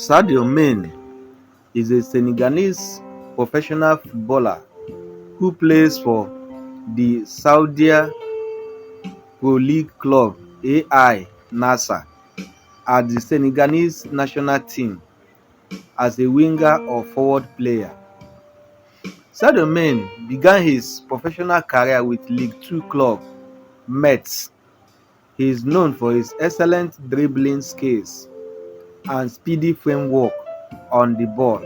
Sadio Mane is a Senegalese professional footballer who plays for the Saudi Pro League club AI Nassa at the Senegalese national team as a winger or forward player. Sadio Mane began his professional career with League Two club Metz. He is known for his excellent dribbling skills and speedy framework on the ball.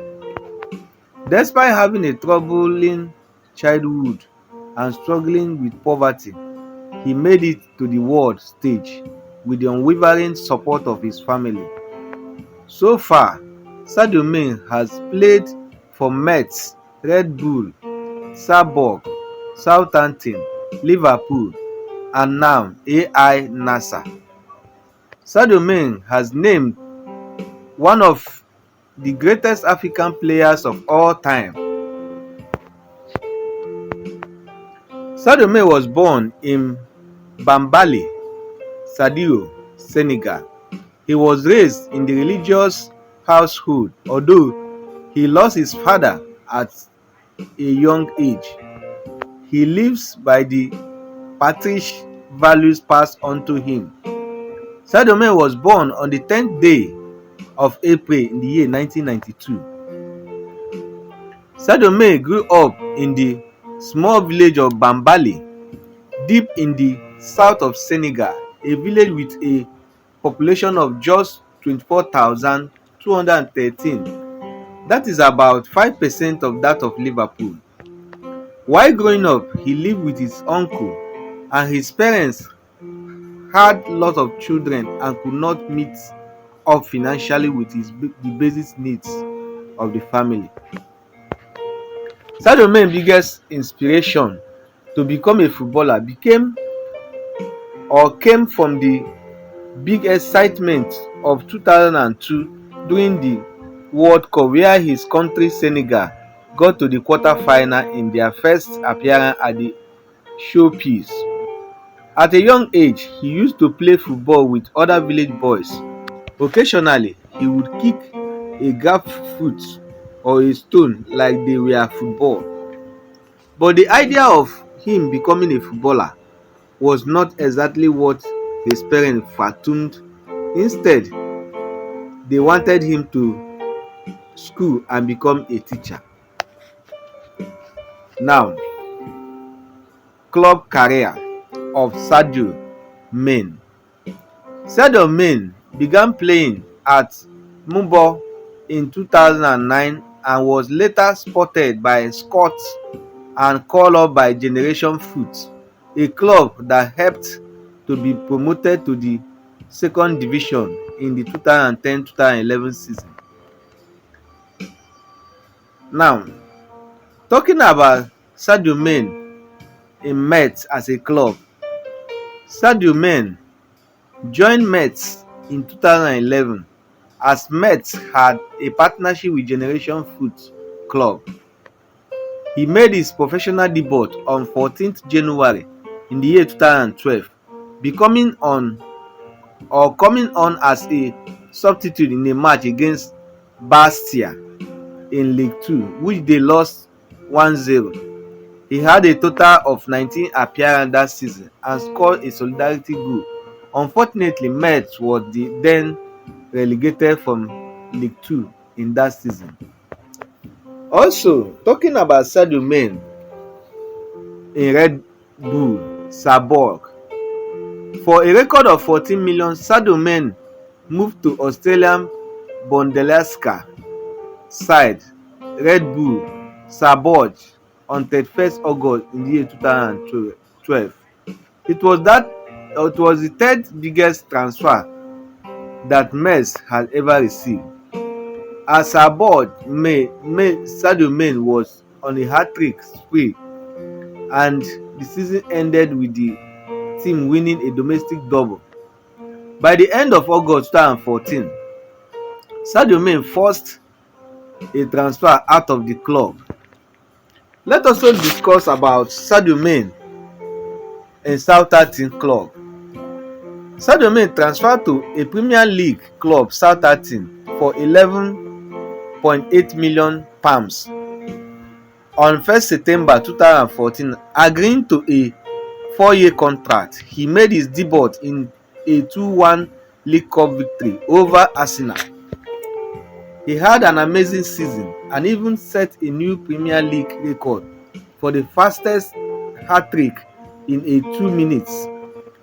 Despite having a troubling childhood and struggling with poverty, he made it to the world stage with the unwavering support of his family. So far, Sadio Mane has played for Metz, Red Bull, Salzburg, Southampton, Liverpool, and now AI Nassa. Sadio Mane has named one of the greatest African players of all time. Sadio Mane was born in Bambali, Sadio, Senegal. He was raised in the religious household, although he lost his father at a young age. He lives by the patriarch values passed on to him. Sadio Mane was born on the 10th day of April in the year 1992. Sadio Mane grew up in the small village of Bambali, deep in the south of Senegal, a village with a population of just 24,213. That is about 5% of that of Liverpool. While growing up, he lived with his uncle, and his parents had lots of children and could not meet up financially with the basic needs of the family. Sadio Mane's biggest inspiration to become a footballer came from the big excitement of 2002 during the World Cup, where his country Senegal got to the quarter-final in their first appearance at the showpiece. At a young age, he used to play football with other village boys. Occasionally, he would kick a gap foot or a stone like they were football. But the idea of him becoming a footballer was not exactly what his parents fathomed. Instead, they wanted him to school and become a teacher. Now, club career of Sadio Mane. Sadio Mane began playing at Mumbo in 2009 and was later spotted by Scots and called up by Generation Foot, a club that helped to be promoted to the second division in the 2010-2011 season. Now, talking about Sadio Mane in Metz as a club, Sadio Mane joined Metz in 2011 as Metz had a partnership with Generation Foot Club. He made his professional debut on 14th January in the year 2012, coming on as a substitute in a match against Bastia in League Two, which they lost 1-0. He had a total of 19 appearances that season and scored a solidarity goal. Unfortunately, Metz was then relegated from League Two in that season. Also, talking about Sadio Mane in Red Bull Salzburg, for a record of 14 million, Sadio Mane moved to Australian Bundesliga side Red Bull Salzburg on 31st August in the year 2012. It was the third biggest transfer that Metz had ever received. As Salzburg, Sadio Mane was on a hat-trick spree, and the season ended with the team winning a domestic double. By the end of August 2014, Sadio Mane forced a transfer out of the club. Let us also discuss about Sadio Mane and Southampton club. Sadio Mane transferred to a Premier League club Southampton for £11.8 million on 1st September 2014, agreeing to a 4-year contract. He made his debut in a 2-1 League Cup victory over Arsenal. He had an amazing season and even set a new Premier League record for the fastest hat-trick in a 2 minutes.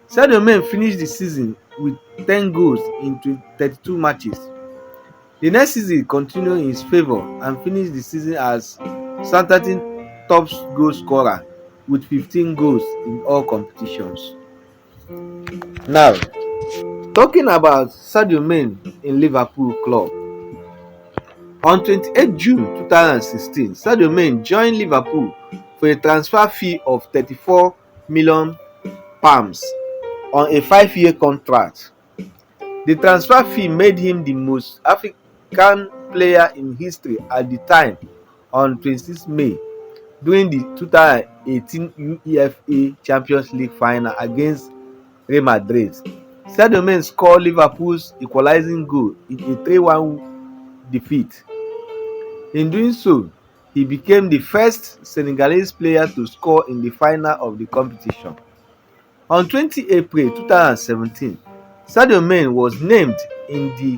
Sadio Mane finished the season with 10 goals in 32 matches. The next season he continued in his favour and finished the season as Southampton's top goal scorer with 15 goals in all competitions. Now, talking about Sadio Mane in Liverpool club. On 28 June 2016, Sadio Mane joined Liverpool for a transfer fee of £34 million on a 5-year contract. The transfer fee made him the most African player in history at the time. On 26 May, during the 2018 UEFA Champions League final against Real Madrid, Sadio Mane scored Liverpool's equalizing goal in a 3-1 defeat. In doing so, he became the first Senegalese player to score in the final of the competition. On 20 April 2017, Sadio Mane was named in the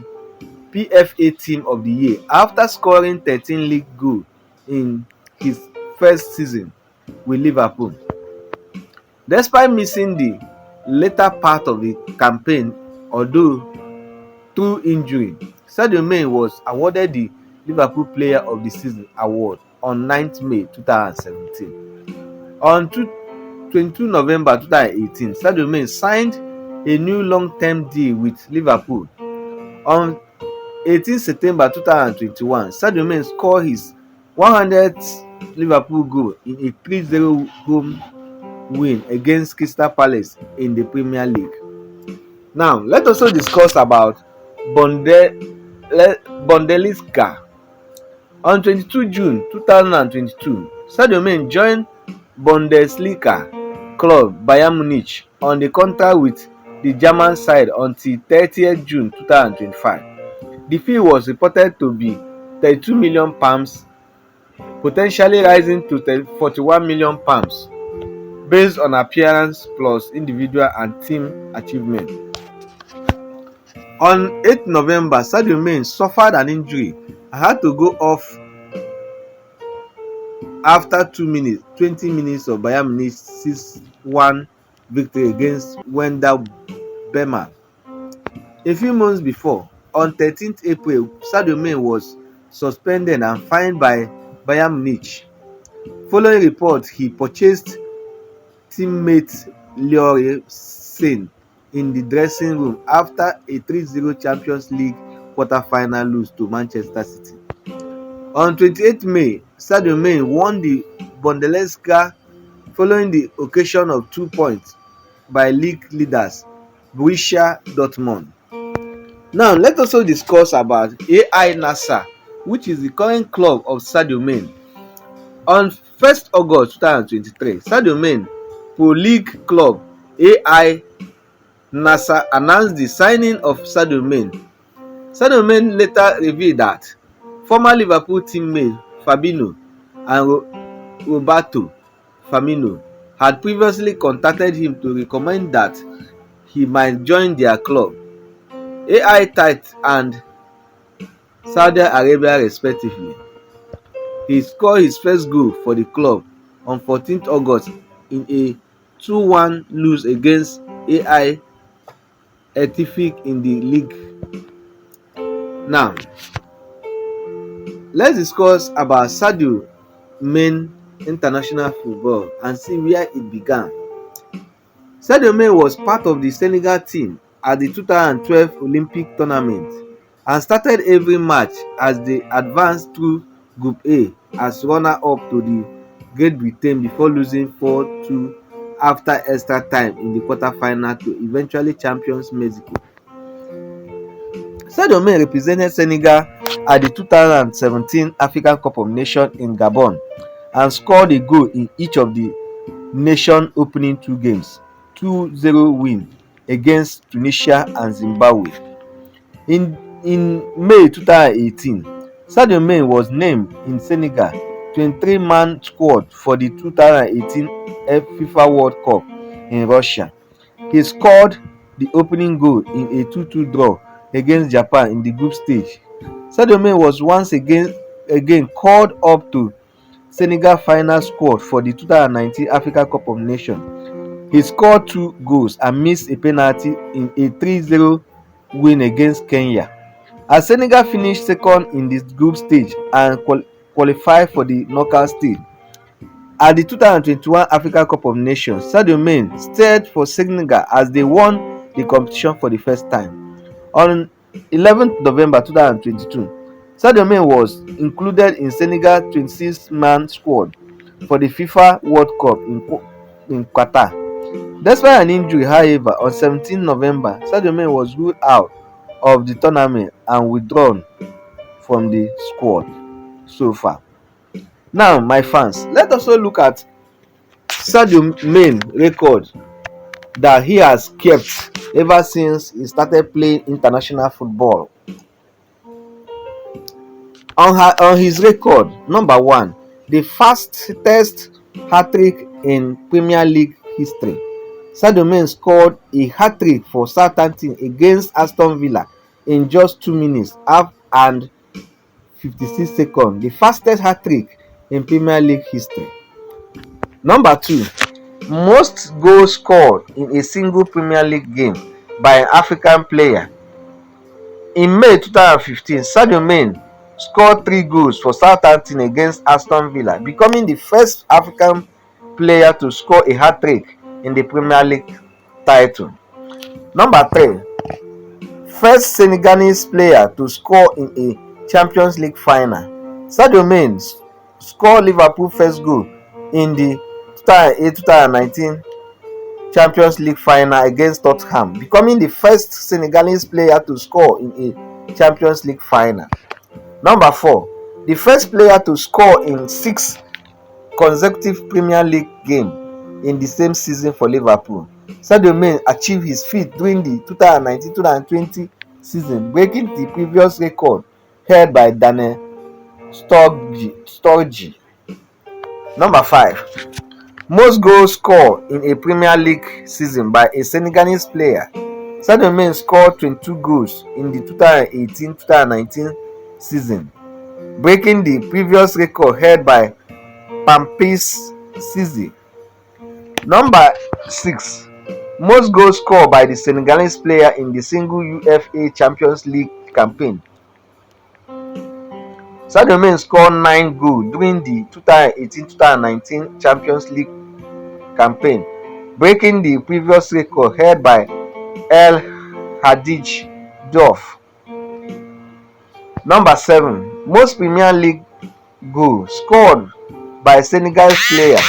PFA Team of the Year after scoring 13 league goals in his first season with Liverpool. Despite missing the later part of the campaign, although through injury, Sadio Mane was awarded the Liverpool Player of the Season award on 9th May 2017. On 22 November 2018, Sadio Mane signed a new long-term deal with Liverpool. On 18 September 2021, Sadio Mane scored his 100th Liverpool goal in a 3-0 home win against Crystal Palace in the Premier League. Now, let's also discuss about Bundesliga. On 22 June 2022, Sadio Mane joined Bundesliga club Bayern Munich on the contract with the German side until 30th June 2025. The fee was reported to be £32 million, potentially rising to £41 million based on appearance plus individual and team achievement. On 8 November, Sadio Mane suffered an injury and had to go off after 20 minutes of Bayern Munich's 6-1 victory against Werder Bremen. A few months before, on 13th April, Sadio Mane was suspended and fined by Bayern Munich. Following reports, he purchased teammate Leroy Sane in the dressing room after a 3-0 Champions League quarter-final lose to Manchester City. On 28 May, Sadio Mane won the Bundesliga following the occasion of 2 points by league leaders Borussia Dortmund. Now, let's also discuss about AI Nasa, which is the current club of Sadio Mane. On 1st August 2023, Sadio Mane Pro League club AI Nasa announced the signing of Sadio Mane. Sadio Mane later revealed that former Liverpool teammates Fabinho and Roberto Firmino had previously contacted him to recommend that he might join their club. AI Tait and Saudi Arabia respectively. He scored his first goal for the club on 14th August in a 2-1 lose against AI Etifik in the league. Now, let's discuss about Sadio Mane international football and see where it began. Sadio Mane was part of the Senegal team at the 2012 Olympic tournament and started every match as they advanced through Group A as runner-up to the Great Britain before losing 4-2 after extra time in the quarter-final to eventually champions Mexico. Sadio Mane represented Senegal at the 2017 African Cup of Nations in Gabon and scored a goal in each of the nation opening 2 games, 2-0 win against Tunisia and Zimbabwe. In May 2018, Sadio Mane was named in Senegal 23-man squad for the 2018 FIFA World Cup in Russia. He scored the opening goal in a 2-2 draw against Japan in the group stage. Sadio Mane was once again called up to Senegal final squad for the 2019 Africa Cup of Nations. He scored 2 goals and missed a penalty in a 3-0 win against Kenya. As Senegal finished second in the group stage and qualified for the knockout stage. At the 2021 Africa Cup of Nations, Sadio Mane starred for Senegal as they won the competition for the first time. On 11th November 2022, Sadio Mane was included in Senegal's 26-man squad for the FIFA World Cup in Qatar. Despite an injury, however, on 17 November, Sadio Mane was ruled out of the tournament and withdrawn from the squad so far. Now, my fans, let us also look at Sadio Mane record that he has kept ever since he started playing international football. On his record, number 1, the fastest hat-trick in Premier League history. Sadio Mane scored a hat-trick for Southampton against Aston Villa in just 2 minutes and 56 seconds, the fastest hat-trick in Premier League history. Number 2, most goals scored in a single Premier League game by an African player. In May 2015, Sadio Mane scored 3 goals for Southampton against Aston Villa, becoming the first African player to score a hat-trick in the Premier League title. Number 3, first Senegalese player to score in a Champions League final. Sadio Mane scored Liverpool's first goal in the 2018-2019 Champions League final against Tottenham, becoming the first Senegalese player to score in a Champions League final. Number 4, the first player to score in 6 consecutive Premier League games in the same season for Liverpool. Sadio Mane achieved his feat during the 2019-2020 season, breaking the previous record held by Daniel Sturridge. Number 5, most goals scored in a Premier League season by a Senegalese player. Sadio Mane scored 22 goals in the 2018-2019 season, breaking the previous record held by Pampis Cissé. Number 6, most goals scored by the Senegalese player in the single UEFA Champions League campaign. Sadio Mane scored 9 goals during the 2018-2019 Champions League campaign, breaking the previous record held by El Hadji Diouf. Number 7, most Premier League goals scored by a Senegalese player.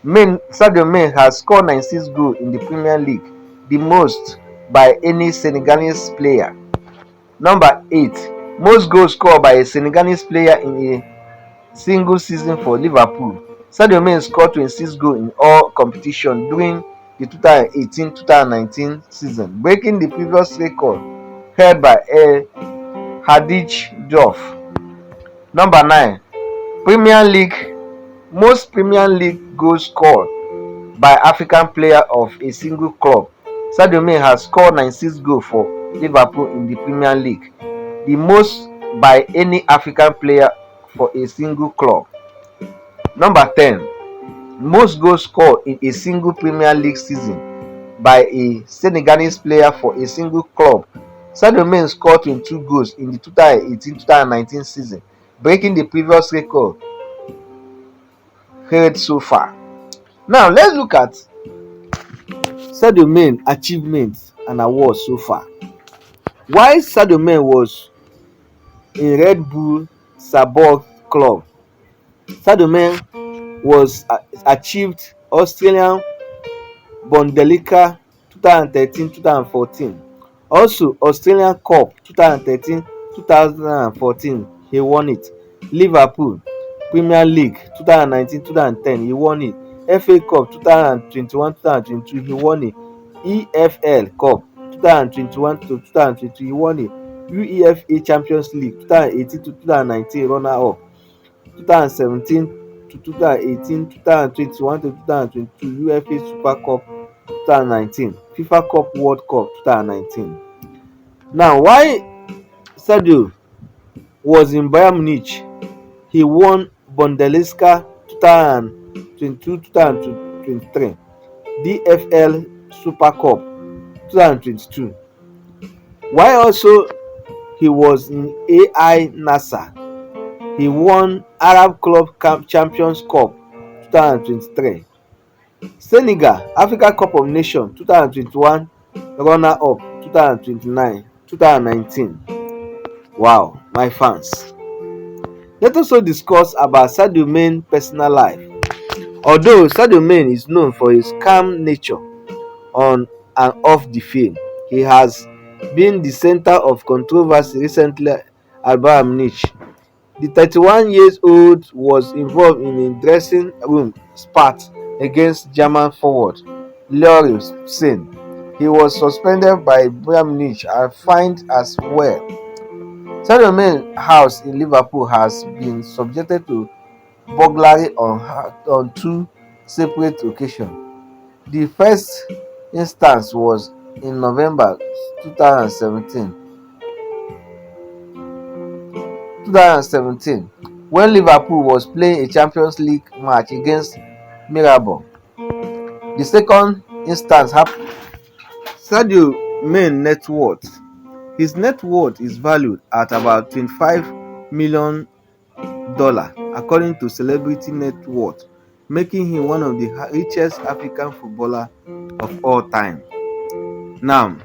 Sadio Mane has scored 96 goals in the Premier League, the most by any Senegalese player. Number 8, most goals scored by a Senegalese player in a single season for Liverpool. Sadio Mane scored 26 goals in all competitions during the 2018-2019 season, breaking the previous record held by El Hadji Diouf. Number 9, Premier League, most Premier League goals scored by African player of a single club. Sadio Mane has scored 96 goals for Liverpool in the Premier League, the most by any African player for a single club. Number 10, most goals scored in a single Premier League season by a Senegalese player for a single club. Sadio Mane scored 22 goals in the 2018-2019 season, breaking the previous record held so far. Now let's look at Sadio Mane achievements and awards so far. While Sadio Mane was in Red Bull Salzburg club, Sadio Mane was achieved Australian Bundesliga 2013-2014, also Australian Cup 2013-2014 he won it, Liverpool Premier League 2019-2010 he won it, FA Cup 2021-2022 he won it, EFL Cup 2021 to 2022. He won a UEFA Champions League 2018 to 2019 runner-up, 2017 to 2018, 2021 to 2022 UEFA Super Cup 2019, FIFA Cup World Cup 2019. Now, while Sadio was in Bayern Munich, he won Bundesliga 2022-2023, DFL Super Cup 2022. While also he was in AI Nasa, he won Arab Club Champions Cup 2023, Senegal Africa Cup of Nations 2021 runner-up, 2019. Wow, my fans. Let us also discuss about Sadio Mane's personal life. Although Sadio Mane is known for his calm nature on and off the field, he has been the center of controversy recently at Bayern Munich. The 31-year-old was involved in a dressing room spat against German forward Leroy Sane. He was suspended by Bayern Munich and fined as well. Sadio Mane's house in Liverpool has been subjected to burglary on two separate occasions. The first instance was in November 2017 when Liverpool was playing a Champions League match against Mirabel. The second instance happened. Sadio Mane net worth. His net worth is valued at about $25 million according to Celebrity Net Worth, making him one of the richest African footballers of all time. Now,